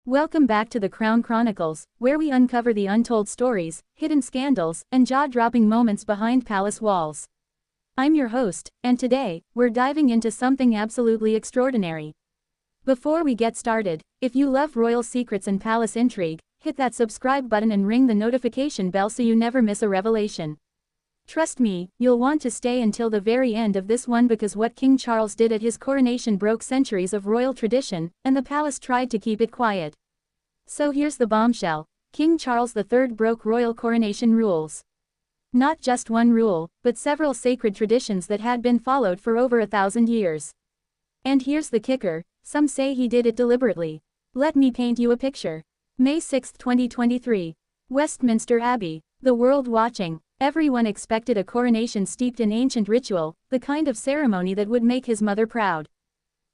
Welcome back to the Crown Chronicles, where we uncover the untold stories, hidden scandals, and jaw-dropping moments behind palace walls. I'm your host, and today, we're diving into something absolutely extraordinary. Before we get started, if you love royal secrets and palace intrigue, hit that subscribe button and ring the notification bell so you never miss a revelation. Trust me, you'll want to stay until the very end of this one because what King Charles did at his coronation broke centuries of royal tradition, and the palace tried to keep it quiet. So here's the bombshell: King Charles III broke royal coronation rules. Not just one rule, but several sacred traditions that had been followed for over 1,000 years. And here's the kicker: some say he did it deliberately. Let me paint you a picture. May 6, 2023. Westminster Abbey. The world watching. Everyone expected a coronation steeped in ancient ritual, the kind of ceremony that would make his mother proud.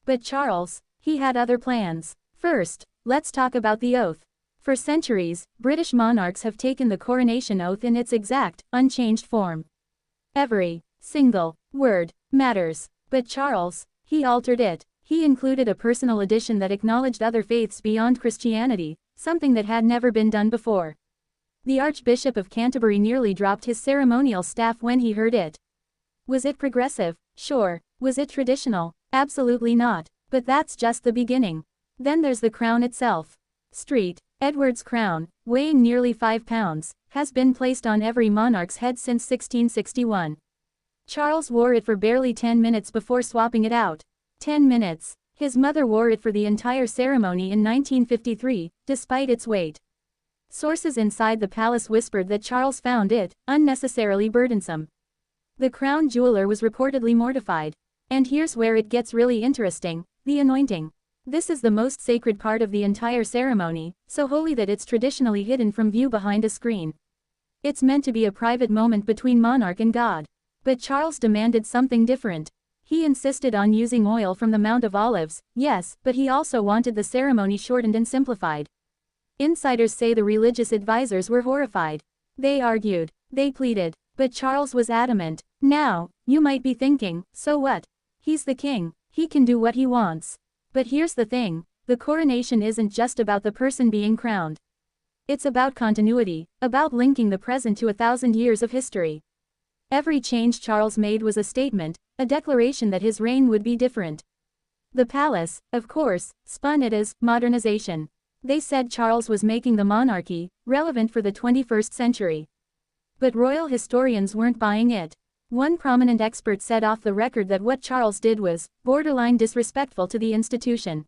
But Charles, he had other plans. First, let's talk about the oath. For centuries, British monarchs have taken the coronation oath in its exact, unchanged form. Every single word matters. But Charles, he altered it. He included a personal edition that acknowledged other faiths beyond Christianity, something that had never been done before. The Archbishop of Canterbury nearly dropped his ceremonial staff when he heard it. Was it progressive? Sure. Was it traditional? Absolutely not. But that's just the beginning. Then there's the crown itself. St. Edward's crown, weighing nearly 5 pounds, has been placed on every monarch's head since 1661. Charles wore it for barely 10 minutes before swapping it out. 10 minutes. His mother wore it for the entire ceremony in 1953, despite its weight. Sources inside the palace whispered that Charles found it unnecessarily burdensome. The crown jeweler was reportedly mortified. And here's where it gets really interesting: the anointing. This is the most sacred part of the entire ceremony, so holy that it's traditionally hidden from view behind a screen. It's meant to be a private moment between monarch and God. But Charles demanded something different. He insisted on using oil from the Mount of Olives, yes, but he also wanted the ceremony shortened and simplified. Insiders say the religious advisors were horrified. They argued, they pleaded, but Charles was adamant. Now, you might be thinking, so what? He's the king, he can do what he wants. But here's the thing: the coronation isn't just about the person being crowned. It's about continuity, about linking the present to 1,000 years of history. Every change Charles made was a statement, a declaration that his reign would be different. The palace, of course, spun it as modernization. They said Charles was making the monarchy relevant for the 21st century. But royal historians weren't buying it. One prominent expert said off the record that what Charles did was borderline disrespectful to the institution.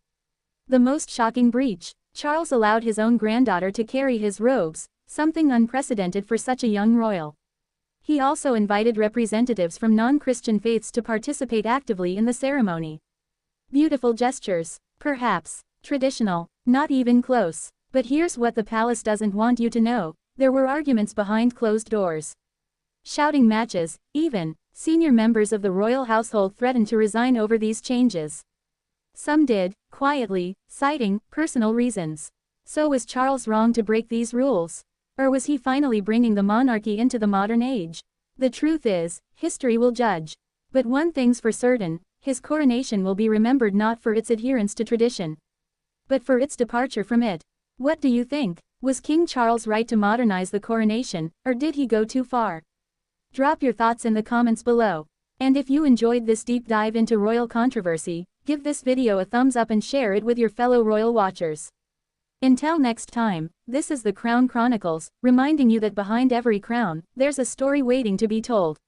The most shocking breach: Charles allowed his own granddaughter to carry his robes, something unprecedented for such a young royal. He also invited representatives from non-Christian faiths to participate actively in the ceremony. Beautiful gestures, perhaps. Traditional, not even close. But here's what the palace doesn't want you to know: there were arguments behind closed doors. Shouting matches, even. Senior members of the royal household threatened to resign over these changes. Some did, quietly, citing personal reasons. So was Charles wrong to break these rules? Or was he finally bringing the monarchy into the modern age? The truth is, history will judge. But one thing's for certain: his coronation will be remembered not for its adherence to tradition, but for its departure from it. What do you think? Was King Charles right to modernize the coronation, or did he go too far? Drop your thoughts in the comments below. And if you enjoyed this deep dive into royal controversy, give this video a thumbs up and share it with your fellow royal watchers. Until next time, this is the Crown Chronicles, reminding you that behind every crown, there's a story waiting to be told.